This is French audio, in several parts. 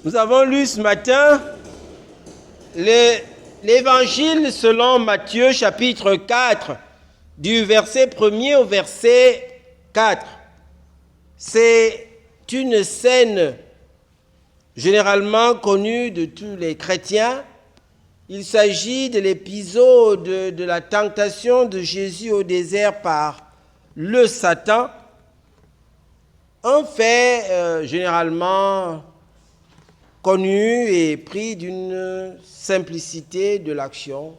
Nous avons lu ce matin l'évangile selon Matthieu chapitre 4, du verset 1er au verset 4. C'est une scène généralement connue de tous les chrétiens. Il s'agit de l'épisode de la tentation de Jésus au désert par le Satan. Un fait généralement connu et pris d'une simplicité de l'action.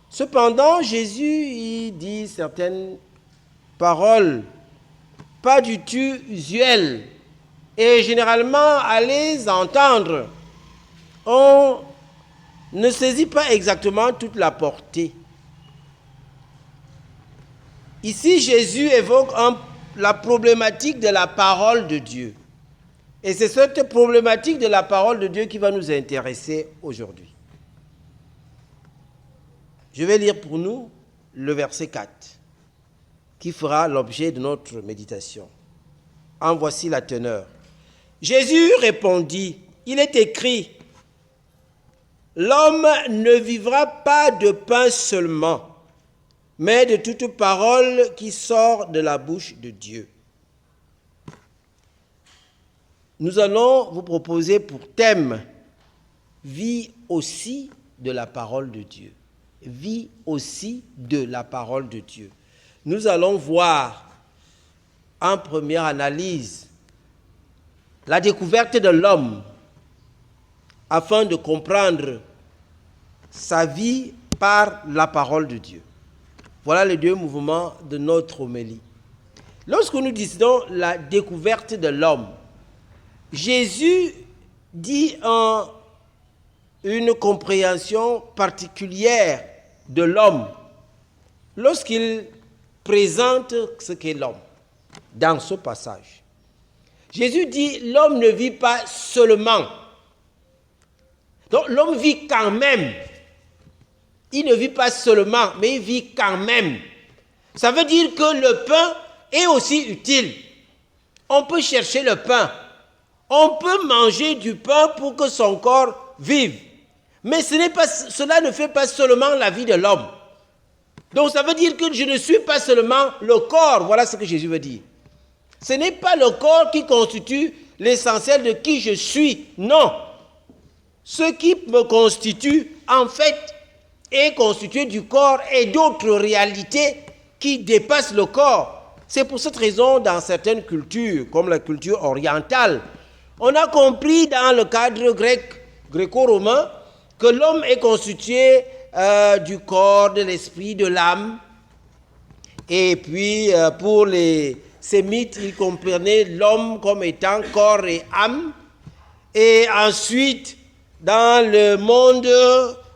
Cependant, Jésus y dit certaines paroles pas du tout usuelles et généralement à les entendre, on ne saisit pas exactement toute la portée. Ici, Jésus évoque la problématique de la parole de Dieu. Et c'est cette problématique de la parole de Dieu qui va nous intéresser aujourd'hui. Je vais lire pour nous le verset 4, qui fera l'objet de notre méditation. En voici la teneur. Jésus répondit, il est écrit, « L'homme ne vivra pas de pain seulement, mais de toute parole qui sort de la bouche de Dieu. » Nous allons vous proposer pour thème « Vie aussi de la parole de Dieu ». Vie aussi de la parole de Dieu. Nous allons voir en première analyse la découverte de l'homme afin de comprendre sa vie par la parole de Dieu. Voilà les deux mouvements de notre homélie. Lorsque nous disons la découverte de l'homme, Jésus dit une compréhension particulière de l'homme lorsqu'il présente ce qu'est l'homme dans ce passage. Jésus dit l'homme ne vit pas seulement. Donc l'homme vit quand même. Il ne vit pas seulement, mais il vit quand même. Ça veut dire que le pain est aussi utile. On peut chercher le pain. On peut manger du pain pour que son corps vive. Mais cela ne fait pas seulement la vie de l'homme. Donc ça veut dire que je ne suis pas seulement le corps. Voilà ce que Jésus veut dire. Ce n'est pas le corps qui constitue l'essentiel de qui je suis. Non. Ce qui me constitue, en fait, est constitué du corps et d'autres réalités qui dépassent le corps. C'est pour cette raison, dans certaines cultures, comme la culture orientale, on a compris dans le cadre gréco-romain que l'homme est constitué du corps, de l'esprit, de l'âme. Et puis, pour les sémites, ils comprenaient l'homme comme étant corps et âme. Et ensuite, dans le monde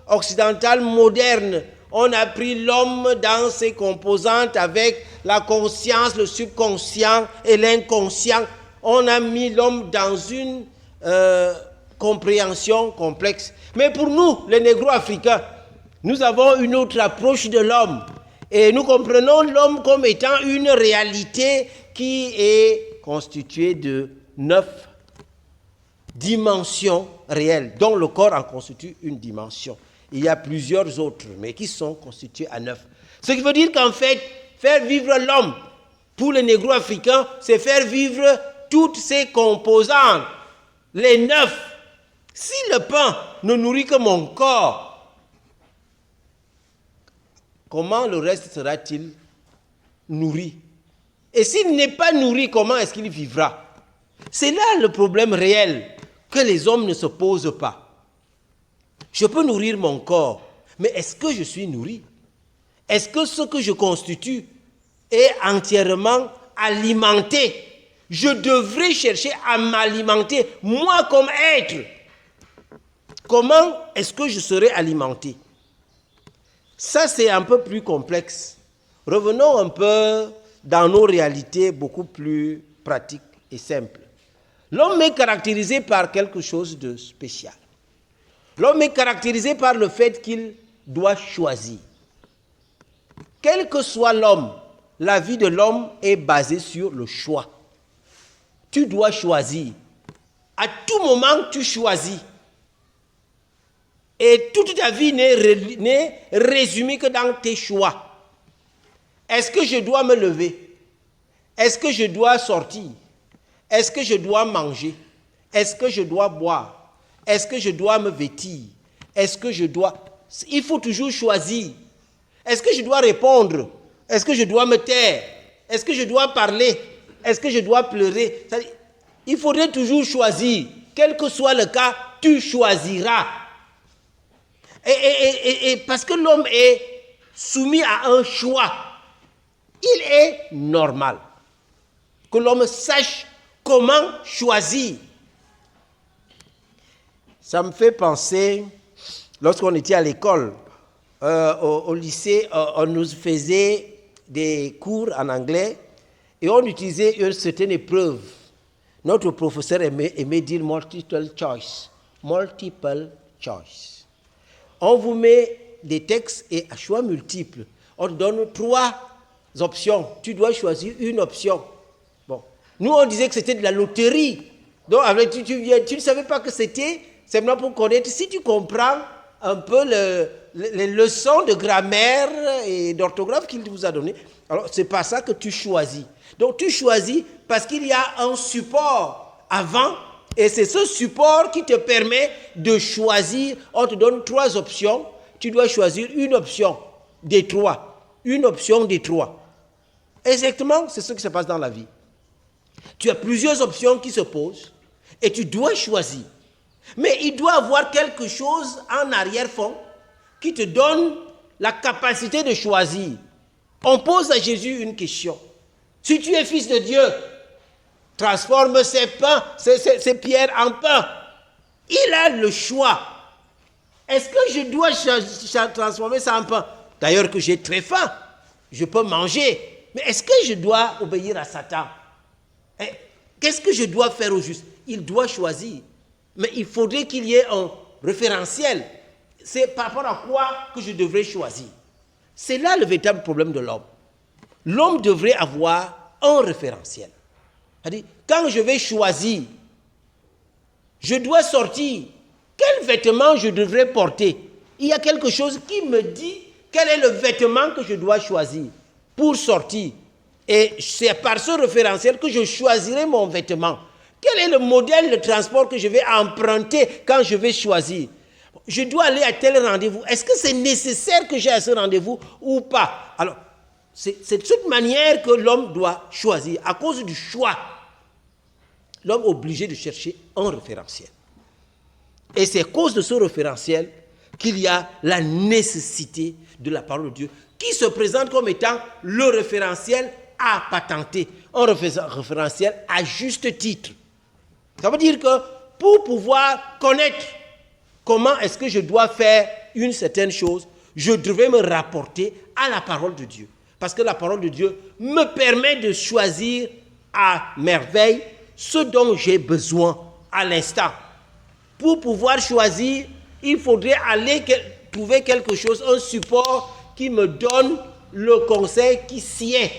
occidental moderne, on a pris l'homme dans ses composantes avec la conscience, le subconscient et l'inconscient. On a mis l'homme dans une compréhension complexe. Mais pour nous, les négro-africains, nous avons une autre approche de l'homme. Et nous comprenons l'homme comme étant une réalité qui est constituée de 9 dimensions réelles, dont le corps en constitue une dimension. Il y a plusieurs autres, mais qui sont constituées à 9. Ce qui veut dire qu'en fait, faire vivre l'homme, pour les négro-africains, c'est faire vivre toutes ses composantes, les 9. Si le pain ne nourrit que mon corps, comment le reste sera-t-il nourri? Et s'il n'est pas nourri, comment est-ce qu'il vivra? C'est là le problème réel que les hommes ne se posent pas. Je peux nourrir mon corps, mais est-ce que je suis nourri? Est-ce que ce que je constitue est entièrement alimenté? Je devrais chercher à m'alimenter, moi comme être. Comment est-ce que je serai alimenté? Ça, c'est un peu plus complexe. Revenons un peu dans nos réalités beaucoup plus pratiques et simples. L'homme est caractérisé par quelque chose de spécial. L'homme est caractérisé par le fait qu'il doit choisir. Quel que soit l'homme, la vie de l'homme est basée sur le choix. Tu dois choisir. À tout moment, tu choisis. Et toute ta vie n'est résumée que dans tes choix. Est-ce que je dois me lever? Est-ce que je dois sortir? Est-ce que je dois manger? Est-ce que je dois boire? Est-ce que je dois me vêtir? Est-ce que je dois... Il faut toujours choisir. Est-ce que je dois répondre? Est-ce que je dois me taire? Est-ce que je dois parler? Est-ce que je dois pleurer? Il faudrait toujours choisir. Quel que soit le cas, tu choisiras. Et parce que l'homme est soumis à un choix, il est normal que l'homme sache comment choisir. Ça me fait penser, lorsqu'on était à l'école, au lycée, on nous faisait des cours en anglais et on utilisait une certaine épreuve. Notre professeur aimait dire multiple choice. Multiple choice. On vous met des textes et à choix multiples. On te donne 3 options. Tu dois choisir une option. Bon. Nous, on disait que c'était de la loterie. Donc, tu ne savais pas que c'était simplement pour connaître. Si tu comprends un peu les leçons de grammaire et d'orthographe qu'il vous a donné, alors c'est pas ça que tu choisis. Donc, tu choisis parce qu'il y a un support avant. Et c'est ce support qui te permet de choisir. On te donne 3 options. Tu dois choisir une option des 3. Une option des 3. Exactement, c'est ce qui se passe dans la vie. Tu as plusieurs options qui se posent et tu dois choisir. Mais il doit y avoir quelque chose en arrière-fond qui te donne la capacité de choisir. On pose à Jésus une question. Si tu es fils de Dieu, transforme ces pierres en pain. Il a le choix. Est-ce que je dois transformer ça en pain? D'ailleurs que j'ai très faim, je peux manger. Mais est-ce que je dois obéir à Satan? Qu'est-ce que je dois faire au juste? Il doit choisir. Mais il faudrait qu'il y ait un référentiel. C'est par rapport à quoi que je devrais choisir. C'est là le véritable problème de l'homme. L'homme devrait avoir un référentiel. C'est-à-dire, quand je vais choisir, je dois sortir. Quel vêtement je devrais porter? Il y a quelque chose qui me dit quel est le vêtement que je dois choisir pour sortir. Et c'est par ce référentiel que je choisirai mon vêtement. Quel est le modèle de transport que je vais emprunter quand je vais choisir? Je dois aller à tel rendez-vous. Est-ce que c'est nécessaire que j'aille à ce rendez-vous ou pas? Alors, c'est de cette manière que l'homme doit choisir. À cause du choix, l'homme est obligé de chercher un référentiel. Et c'est à cause de ce référentiel qu'il y a la nécessité de la parole de Dieu, qui se présente comme étant le référentiel à patenter, un référentiel à juste titre. Ça veut dire que pour pouvoir connaître comment est-ce que je dois faire une certaine chose, je devais me rapporter à la parole de Dieu. Parce que la parole de Dieu me permet de choisir à merveille ce dont j'ai besoin à l'instant. Pour pouvoir choisir, il faudrait aller trouver quelque chose, un support qui me donne le conseil qui sied,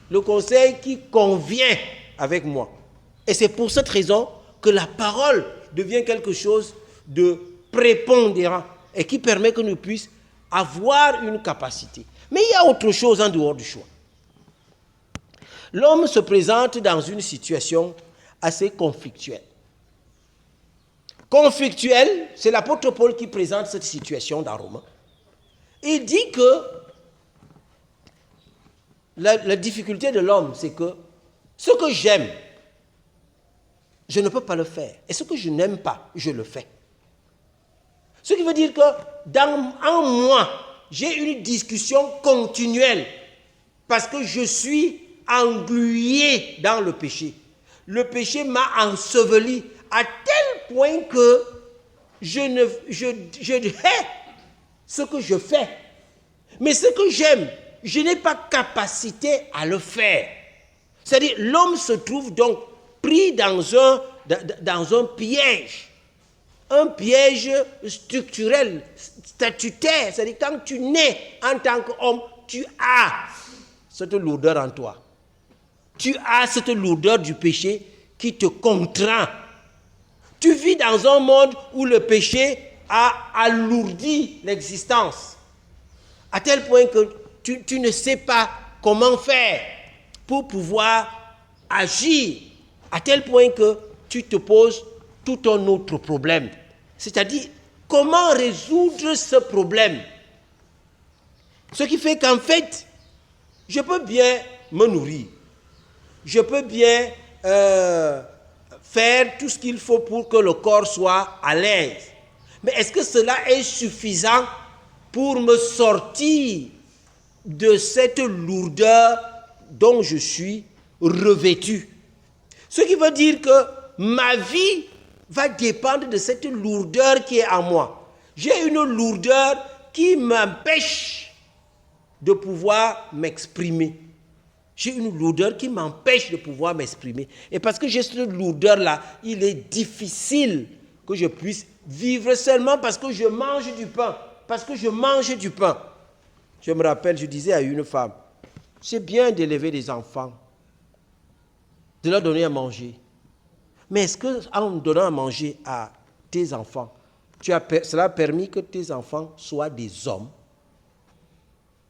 le conseil qui convient avec moi. Et c'est pour cette raison que la parole devient quelque chose de prépondérant et qui permet que nous puissions avoir une capacité. Mais il y a autre chose en dehors du choix. L'homme se présente dans une situation assez conflictuelle. Conflictuelle, c'est l'apôtre Paul qui présente cette situation dans Romains. Il dit que la difficulté de l'homme, c'est que ce que j'aime, je ne peux pas le faire. Et ce que je n'aime pas, je le fais. Ce qui veut dire que en moi, j'ai une discussion continuelle parce que je suis englué dans le péché. Le péché m'a enseveli à tel point que je hais ce que je fais. Mais ce que j'aime, je n'ai pas capacité à le faire. C'est-à-dire, l'homme se trouve donc pris dans un piège. Un piège structurel, statutaire. C'est-à-dire, quand tu nais en tant qu'homme, tu as cette lourdeur en toi. Tu as cette lourdeur du péché qui te contraint. Tu vis dans un monde où le péché a alourdi l'existence, à tel point que tu ne sais pas comment faire pour pouvoir agir, à tel point que tu te poses tout un autre problème. C'est-à-dire, comment résoudre ce problème? Ce qui fait qu'en fait, je peux bien me nourrir, je peux bien faire tout ce qu'il faut pour que le corps soit à l'aise. Mais est-ce que cela est suffisant pour me sortir de cette lourdeur dont je suis revêtu? Ce qui veut dire que ma vie va dépendre de cette lourdeur qui est en moi. J'ai une lourdeur qui m'empêche de pouvoir m'exprimer. J'ai une lourdeur qui m'empêche de pouvoir m'exprimer. Et parce que j'ai cette lourdeur-là, il est difficile que je puisse vivre seulement parce que je mange du pain. Parce que je mange du pain. Je me rappelle, je disais à une femme, c'est bien d'élever des enfants, de leur donner à manger. Mais est-ce qu'en donnant à manger à tes enfants, cela a permis que tes enfants soient des hommes?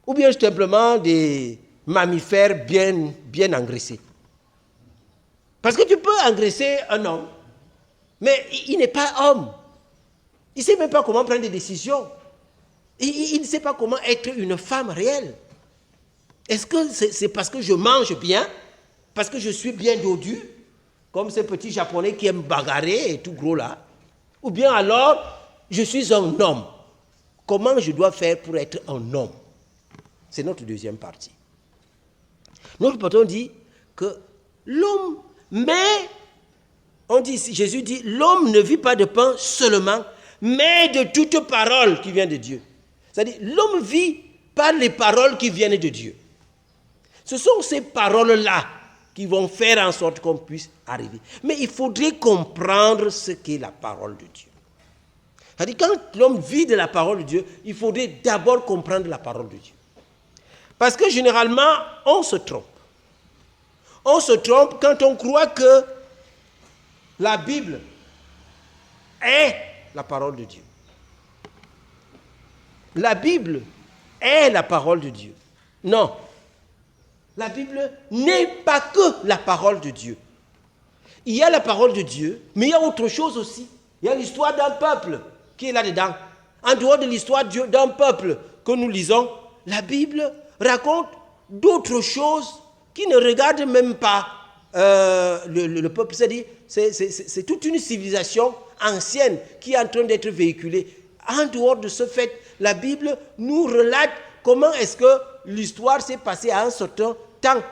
Ou bien simplement des mammifères bien engraissés? Parce que tu peux engraisser un homme, mais il n'est pas homme. Il ne sait même pas comment prendre des décisions. Il ne sait pas comment être une femme réelle. Est-ce que c'est parce que je mange bien, parce que je suis bien dodu, comme ces petits Japonais qui aiment bagarrer et tout gros là? Ou bien alors, je suis un homme. Comment je dois faire pour être un homme? C'est notre deuxième partie. Notre patron dit que l'homme, mais, Jésus dit, l'homme ne vit pas de pain seulement, mais de toute parole qui vient de Dieu. C'est-à-dire, l'homme vit par les paroles qui viennent de Dieu. Ce sont ces paroles-là qui vont faire en sorte qu'on puisse arriver. Mais il faudrait comprendre ce qu'est la parole de Dieu. C'est-à-dire, quand l'homme vit de la parole de Dieu, il faudrait d'abord comprendre la parole de Dieu. Parce que généralement, on se trompe. On se trompe quand on croit que la Bible est la parole de Dieu. La Bible est la parole de Dieu. Non. La Bible n'est pas que la parole de Dieu. Il y a la parole de Dieu, mais il y a autre chose aussi. Il y a l'histoire d'un peuple qui est là-dedans. En dehors de l'histoire d'un peuple que nous lisons, la Bible raconte d'autres choses qui ne regardent même pas le peuple. C'est-à-dire, c'est toute une civilisation ancienne qui est en train d'être véhiculée. En dehors de ce fait, la Bible nous relate comment est-ce que l'histoire s'est passée à un certain temps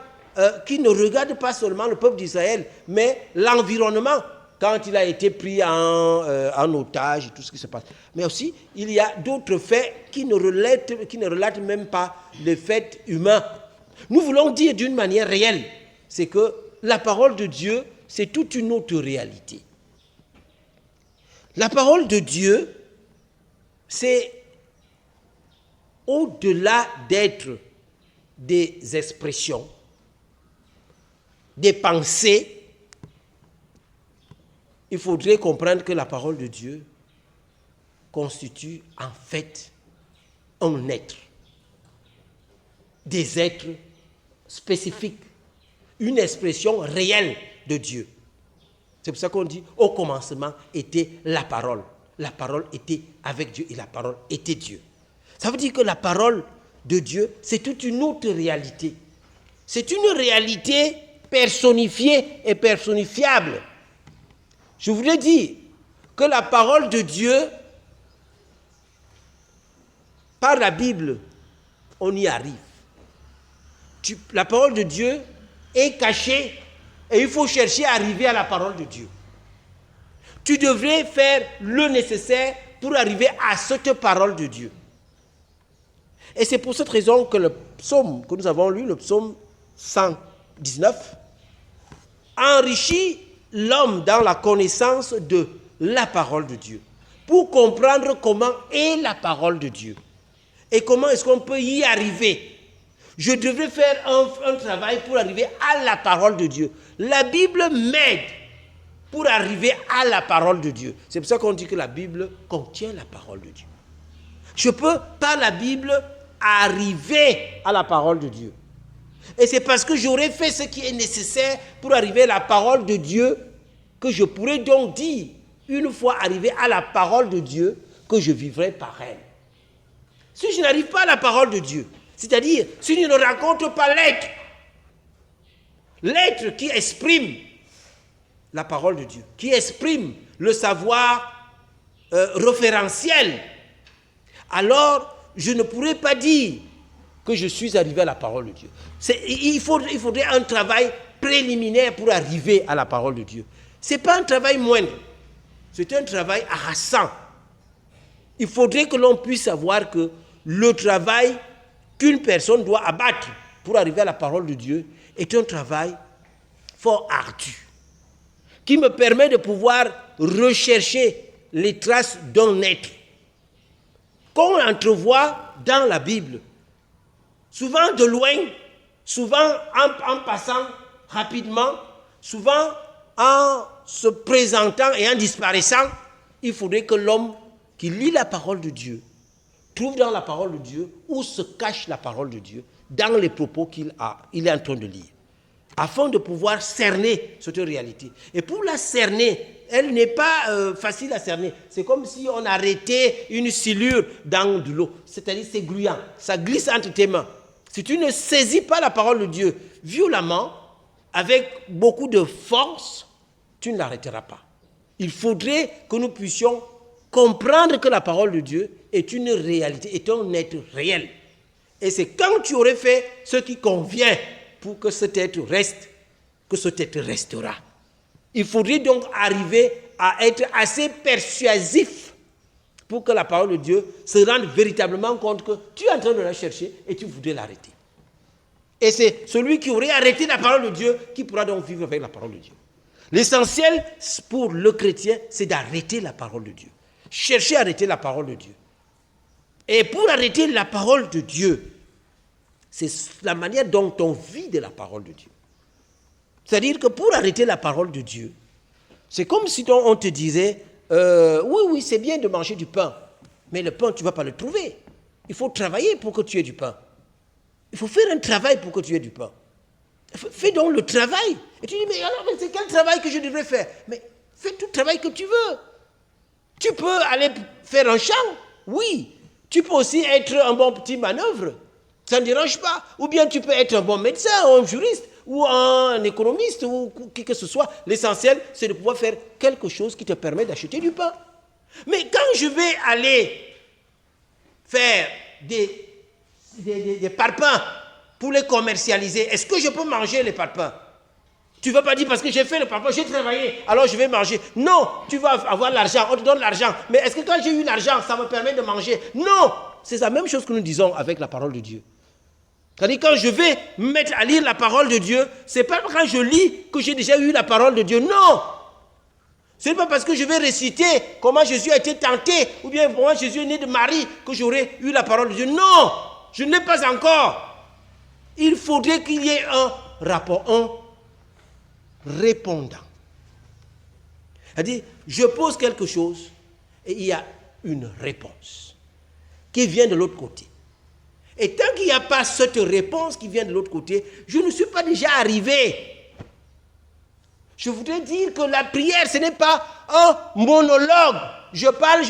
qui ne regarde pas seulement le peuple d'Israël, mais l'environnement, quand il a été pris en otage et tout ce qui se passe. Mais aussi, il y a d'autres faits qui ne relatent même pas les faits humains. Nous voulons dire d'une manière réelle, c'est que la parole de Dieu, c'est toute une autre réalité. La parole de Dieu, c'est au-delà d'être des expressions, des pensées. Il faudrait comprendre que la parole de Dieu constitue en fait un être, des êtres spécifiques, une expression réelle de Dieu. C'est pour ça qu'on dit, au commencement était la parole. La parole était avec Dieu et la parole était Dieu. Ça veut dire que la parole de Dieu, c'est toute une autre réalité. C'est une réalité personnifiée et personnifiable. Je voulais dire que la parole de Dieu, par la Bible, on y arrive. La parole de Dieu est cachée et il faut chercher à arriver à la parole de Dieu. Tu devrais faire le nécessaire pour arriver à cette parole de Dieu. Et c'est pour cette raison que le psaume que nous avons lu, le psaume 119, enrichit l'homme dans la connaissance de la parole de Dieu, pour comprendre comment est la parole de Dieu et comment est-ce qu'on peut y arriver. Je devrais faire un travail pour arriver à la parole de Dieu. La Bible m'aide pour arriver à la parole de Dieu. C'est pour ça qu'on dit que la Bible contient la parole de Dieu. Je peux, par la Bible, arriver à la parole de Dieu. Et c'est parce que j'aurais fait ce qui est nécessaire pour arriver à la parole de Dieu que je pourrais donc dire, une fois arrivé à la parole de Dieu, que je vivrai par elle. Si je n'arrive pas à la parole de Dieu, c'est-à-dire si je ne rencontre pas l'être qui exprime la parole de Dieu, qui exprime le savoir référentiel, alors je ne pourrai pas dire que je suis arrivé à la parole de Dieu. Il faudrait un travail préliminaire pour arriver à la parole de Dieu. Ce n'est pas un travail moindre, c'est un travail harassant. Il faudrait que l'on puisse savoir que le travail qu'une personne doit abattre pour arriver à la parole de Dieu est un travail fort ardu, qui me permet de pouvoir rechercher les traces d'un être qu'on entrevoit dans la Bible, souvent de loin, souvent en passant rapidement, souvent en se présentant et en disparaissant. Il faudrait que l'homme qui lit la parole de Dieu trouve dans la parole de Dieu où se cache la parole de Dieu dans les propos qu'il est en train de lire, afin de pouvoir cerner cette réalité. Et pour la cerner, elle n'est pas facile à cerner. C'est comme si on arrêtait une silure dans de l'eau. C'est-à-dire c'est gluant, ça glisse entre tes mains. Si tu ne saisis pas la parole de Dieu violemment, avec beaucoup de force, tu ne l'arrêteras pas. Il faudrait que nous puissions comprendre que la parole de Dieu est une réalité, est un être réel. Et c'est quand tu aurais fait ce qui convient pour que cet être reste, que cet être restera. Il faudrait donc arriver à être assez persuasif pour que la parole de Dieu se rende véritablement compte que tu es en train de la chercher et tu voudrais l'arrêter. Et c'est celui qui aurait arrêté la parole de Dieu qui pourra donc vivre avec la parole de Dieu. L'essentiel pour le chrétien, c'est d'arrêter la parole de Dieu. Chercher à arrêter la parole de Dieu. Et pour arrêter la parole de Dieu, c'est la manière dont on vit de la parole de Dieu. C'est-à-dire que pour arrêter la parole de Dieu, c'est comme si on te disait, oui, c'est bien de manger du pain, mais le pain, tu ne vas pas le trouver. Il faut travailler pour que tu aies du pain. Il faut faire un travail pour que tu aies du pain. Fais donc le travail. Et tu dis, mais alors, c'est quel travail que je devrais faire? Mais fais tout le travail que tu veux. Tu peux aller faire un champ, oui. Tu peux aussi être un bon petit manœuvre, ça ne dérange pas. Ou bien tu peux être un bon médecin, ou un juriste, ou un économiste, ou qui que ce soit. L'essentiel, c'est de pouvoir faire quelque chose qui te permet d'acheter du pain. Mais quand je vais aller faire des parpaings pour les commercialiser, est-ce que je peux manger les parpaings? Tu ne vas pas dire parce que j'ai fait le parpaing, j'ai travaillé, alors je vais manger. Non, tu vas avoir l'argent, on te donne l'argent. Mais est-ce que quand j'ai eu l'argent, ça me permet de manger? Non, c'est la même chose que nous disons avec la parole de Dieu. C'est-à-dire quand je vais me mettre à lire la parole de Dieu, ce n'est pas quand je lis que j'ai déjà eu la parole de Dieu. Non, ce n'est pas parce que je vais réciter comment Jésus a été tenté ou bien comment Jésus est né de Marie que j'aurai eu la parole de Dieu. Non, je ne l'ai pas encore. Il faudrait qu'il y ait un rapport, un répondant. C'est-à-dire, je pose quelque chose et il y a une réponse qui vient de l'autre côté. Et tant qu'il n'y a pas cette réponse qui vient de l'autre côté, je ne suis pas déjà arrivé. Je voudrais dire que la prière, ce n'est pas un monologue. Je parle,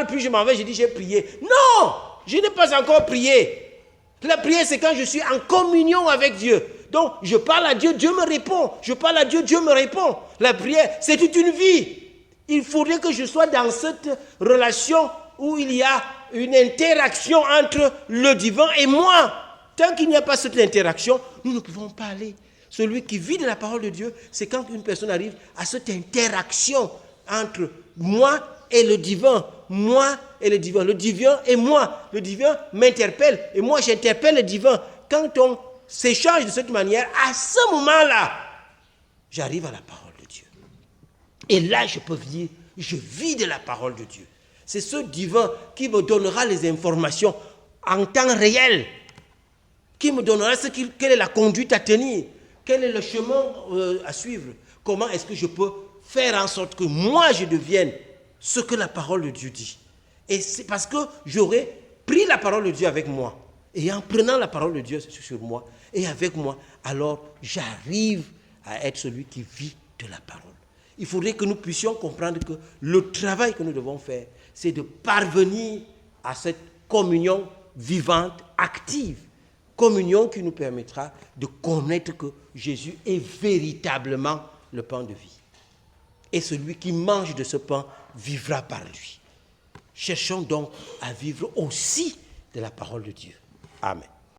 puis je m'en vais, je dis j'ai prié. Non, je n'ai pas encore prié. La prière, c'est quand je suis en communion avec Dieu. Donc, je parle à Dieu, Dieu me répond. Je parle à Dieu, Dieu me répond. La prière, c'est toute une vie. Il faudrait que je sois dans cette relation où il y a une interaction entre le divin et moi. Tant qu'il n'y a pas cette interaction, nous ne pouvons pas aller. Celui qui vit de la parole de Dieu, c'est quand une personne arrive à cette interaction entre moi et le divin. Moi et le divin. Le divin et moi. Le divin m'interpelle et moi j'interpelle le divin. Quand on s'échange de cette manière, à ce moment-là, j'arrive à la parole de Dieu. Et là, je peux dire, je vis de la parole de Dieu. C'est ce divin qui me donnera les informations en temps réel, qui me donnera quelle est la conduite à tenir, quel est le chemin à suivre, comment est-ce que je peux faire en sorte que moi je devienne ce que la parole de Dieu dit. Et c'est parce que j'aurais pris la parole de Dieu avec moi. Et en prenant la parole de Dieu sur moi et avec moi, alors j'arrive à être celui qui vit de la parole. Il faudrait que nous puissions comprendre que le travail que nous devons faire, c'est de parvenir à cette communion vivante, active. Communion qui nous permettra de connaître que Jésus est véritablement le pain de vie. Et celui qui mange de ce pain vivra par lui. Cherchons donc à vivre aussi de la parole de Dieu. Amen.